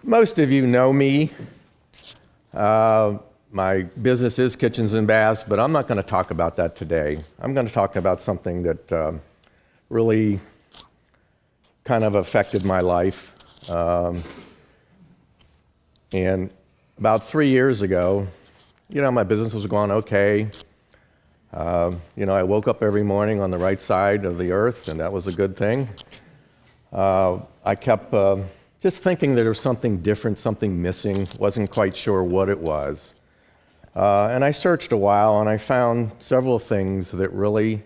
Most of you know me. My business is kitchens and baths, but I'm not going to talk about that today. I'm going to talk about something that really kind of affected my life. And about 3 years ago, my business was going okay. I woke up every morning on the right side of the earth, and that was a good thing. I kept just thinking that there was something different, something missing, wasn't quite sure what it was. And I searched a while, and I found several things that really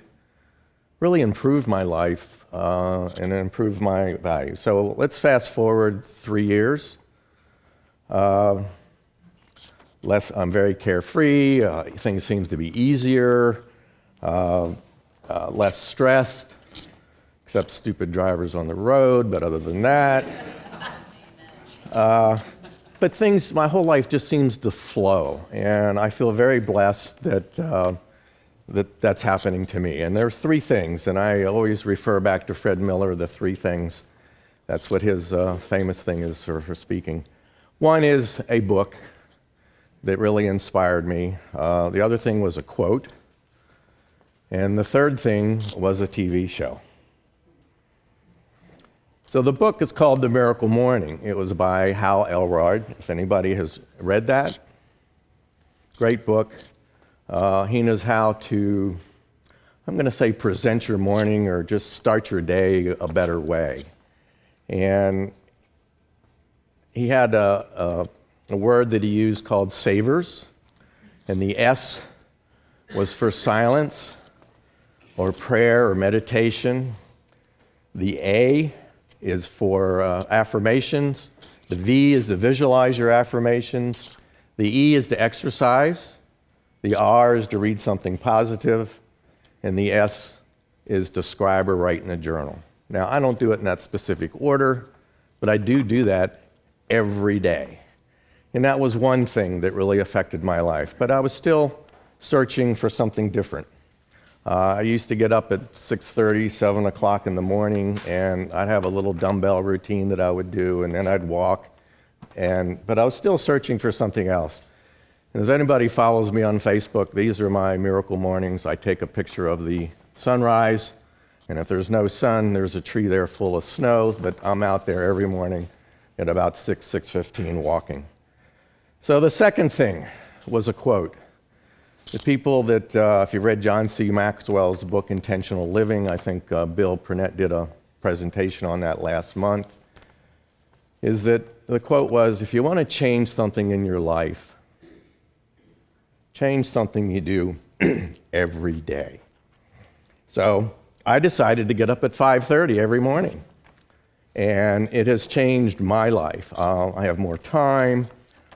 improved my life and improved my value. So let's fast forward 3 years. I'm very carefree. Things seem to be easier, less stressed, except stupid drivers on the road. But other than that, but my whole life just seems to flow, and I feel very blessed that that's happening to me. And there's three things, and I always refer back to Fred Miller, the three things. That's what his famous thing is for speaking. One is a book that really inspired me. The other thing was a quote. And the third thing was a TV show. So the book is called The Miracle Morning. It was by Hal Elrod, if anybody has read that. Great book. He knows how to, I'm going to say, present your morning or just start your day a better way. And he had a word that he used called savers, and the S was for silence or prayer or meditation. The A is for affirmations. The V is to visualize your affirmations. The E is to exercise. The R is to read something positive. And the S is to scribe or write in a journal. Now, I don't do it in that specific order, but I do that every day. And that was one thing that really affected my life. But I was still searching for something different. I used to get up at 6:30, 7 o'clock in the morning, and I'd have a little dumbbell routine that I would do, and then I'd walk. But I was still searching for something else. And if anybody follows me on Facebook, these are my miracle mornings. I take a picture of the sunrise, and if there's no sun, there's a tree there full of snow, but I'm out there every morning at about 6:15 walking. So the second thing was a quote. The people that, if you read John C. Maxwell's book, Intentional Living, I think Bill Purnett did a presentation on that last month, is that the quote was, if you want to change something in your life, change something you do every day. So I decided to get up at 5:30 every morning, and it has changed my life. I have more time.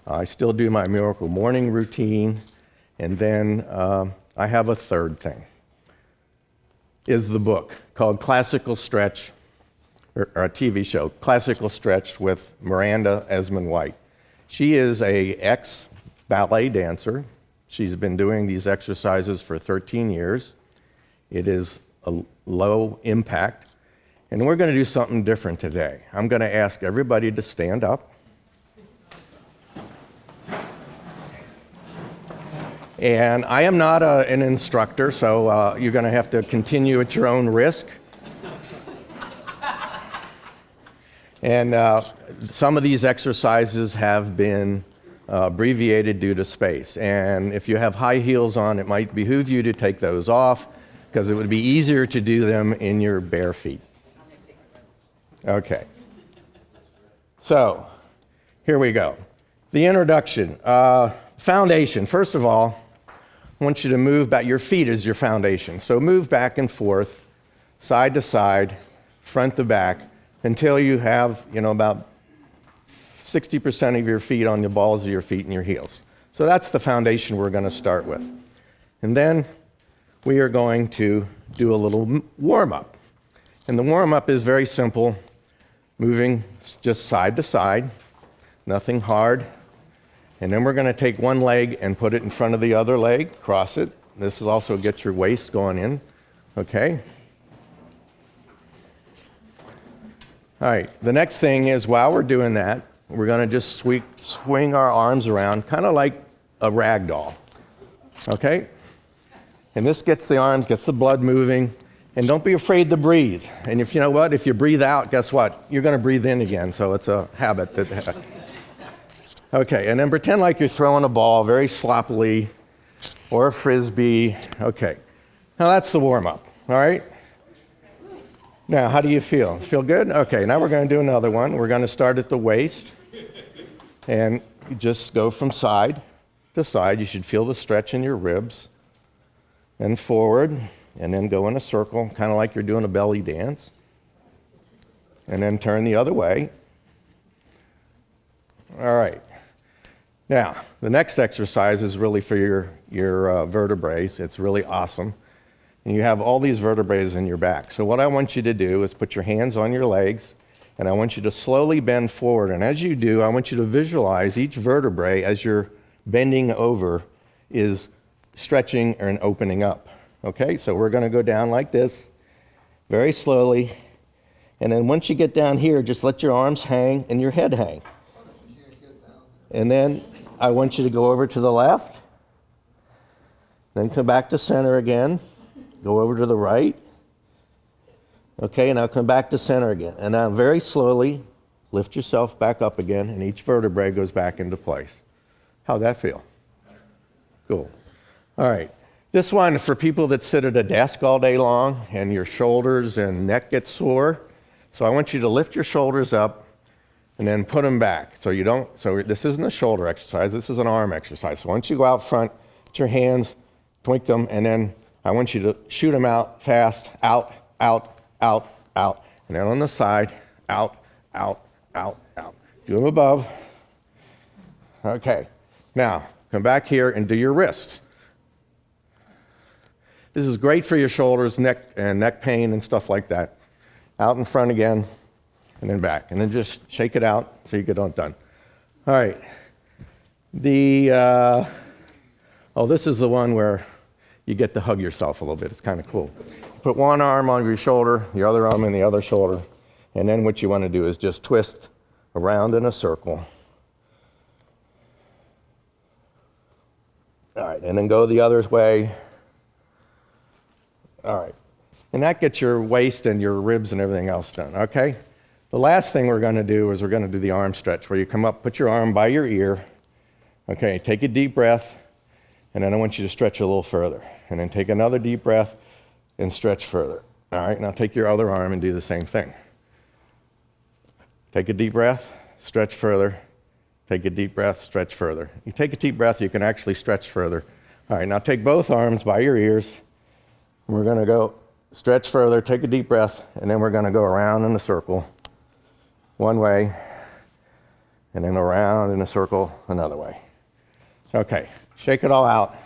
I still do my miracle morning routine. And then I have a third thing, is the book called Classical Stretch, or a TV show, Classical Stretch with Miranda Esmond White. She is a ex-ballet dancer. She's been doing these exercises for 13 years. It is a low impact. And we're going to do something different today. I'm going to ask everybody to stand up. And I am not an instructor, so you're going to have to continue at your own risk. And some of these exercises have been abbreviated due to space. And if you have high heels on, it might behoove you to take those off, because it would be easier to do them in your bare feet. Okay. So, here we go. The introduction. Foundation. First of all, I want you to move back. Your feet is your foundation. So move back and forth, side to side, front to back, until you have, about 60% of your feet on the balls of your feet and your heels. So that's the foundation we're going to start with. And then we are going to do a little warm-up. And the warm-up is very simple, moving just side to side, nothing hard. And then we're going to take one leg and put it in front of the other leg, cross it. This is also get your waist going in, okay? All right, the next thing is while we're doing that, we're going to just swing our arms around, kind of like a rag doll, okay? And this gets the arms, gets the blood moving, and don't be afraid to breathe. And if you know what, if you breathe out, guess what? You're going to breathe in again, so it's a habit. Okay, and then pretend like you're throwing a ball very sloppily, or a frisbee. Okay, now that's the warm-up, all right? Now, how do you feel? Feel good? Okay, now we're going to do another one. We're going to start at the waist, and you just go from side to side. You should feel the stretch in your ribs, and forward, and then go in a circle, kind of like you're doing a belly dance, and then turn the other way. All right. Now, the next exercise is really for your vertebrae. It's really awesome. And you have all these vertebrae in your back. So what I want you to do is put your hands on your legs, and I want you to slowly bend forward. And as you do, I want you to visualize each vertebrae as you're bending over is stretching and opening up. Okay, so we're going to go down like this, very slowly. And then once you get down here, just let your arms hang and your head hang. And then I want you to go over to the left, then come back to center again, go over to the right. Okay, now come back to center again. And now very slowly lift yourself back up again, and each vertebrae goes back into place. How'd that feel? Cool. All right. This one, for people that sit at a desk all day long and your shoulders and neck get sore. So I want you to lift your shoulders up and then put them back. So this isn't a shoulder exercise, this is an arm exercise. So once you go out front, put your hands, twink them, and then I want you to shoot them out fast, out, out, out, out. And then on the side, out, out, out, out. Do them above. Okay. Now, come back here and do your wrists. This is great for your shoulders, neck pain and stuff like that. Out in front again, and then back. And then just shake it out so you get it done. All right. This is the one where you get to hug yourself a little bit. It's kind of cool. Put one arm on your shoulder, the other arm on the other shoulder, and then what you want to do is just twist around in a circle. All right, and then go the other way. All right. And that gets your waist and your ribs and everything else done, okay? The last thing we're going to do is we're going to do the arm stretch, where you come up, put your arm by your ear. Okay, take a deep breath, and then I want you to stretch a little further. And then take another deep breath and stretch further. All right, now take your other arm and do the same thing. Take a deep breath, stretch further. Take a deep breath, stretch further. You take a deep breath, you can actually stretch further. All right, now take both arms by your ears. And we're going to go stretch further, take a deep breath, and then we're going to go around in a circle one way, and then around in a circle another way. Okay, shake it all out.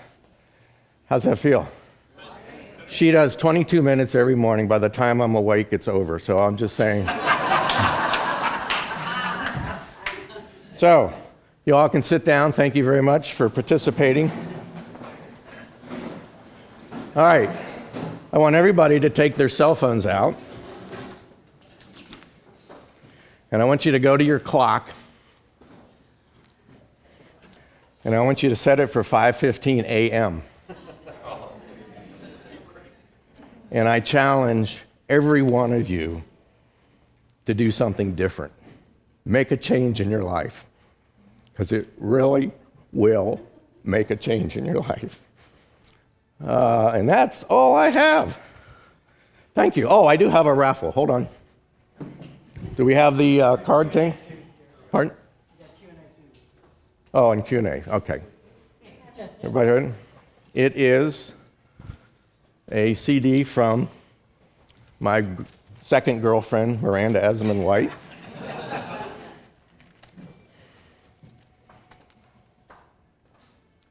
How's that feel? She does 22 minutes every morning. By the time I'm awake, it's over. So I'm just saying. So, you all can sit down. Thank you very much for participating. All right. I want everybody to take their cell phones out. And I want you to go to your clock. And I want you to set it for 5:15 a.m. And I challenge every one of you to do something different. Make a change in your life. Because it really will make a change in your life. And that's all I have. Thank you. Oh, I do have a raffle. Hold on. Do we have the card thing? Pardon? Oh, and Q&A. Okay. Everybody heard? It is a CD from my second girlfriend, Miranda Esmond White.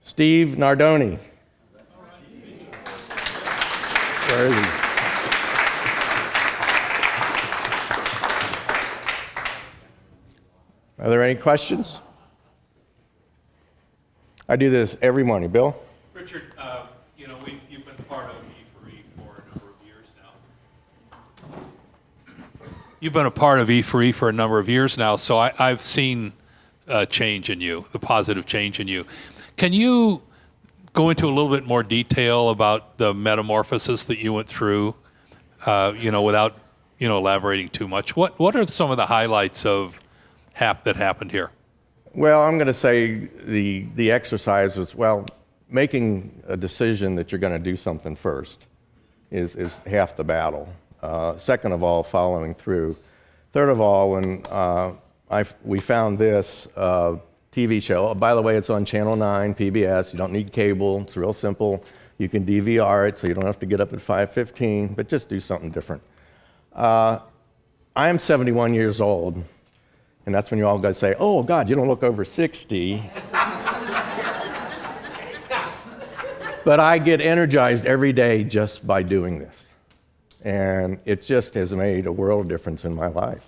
Steve Nardoni. Where is he? Are there any questions? I do this every morning. Bill? Richard, you've been part of E3 for a number of years now. You've been a part of E4E for a number of years now, so I've seen change in you, the positive change in you. Can you go into a little bit more detail about the metamorphosis that you went through, without, elaborating too much? What are some of the highlights of that happened here? Well, I'm going to say the exercise was, making a decision that you're going to do something first is half the battle. Second of all, following through. Third of all, when we found this TV show, by the way, it's on Channel 9, PBS. You don't need cable. It's real simple. You can DVR it, so you don't have to get up at 5:15, but just do something different. I am 71 years old, and that's when you all guys say, oh, God, you don't look over 60. But I get energized every day just by doing this. And it just has made a world of difference in my life.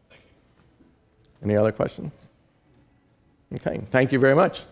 Thank you. Any other questions? Okay, thank you very much.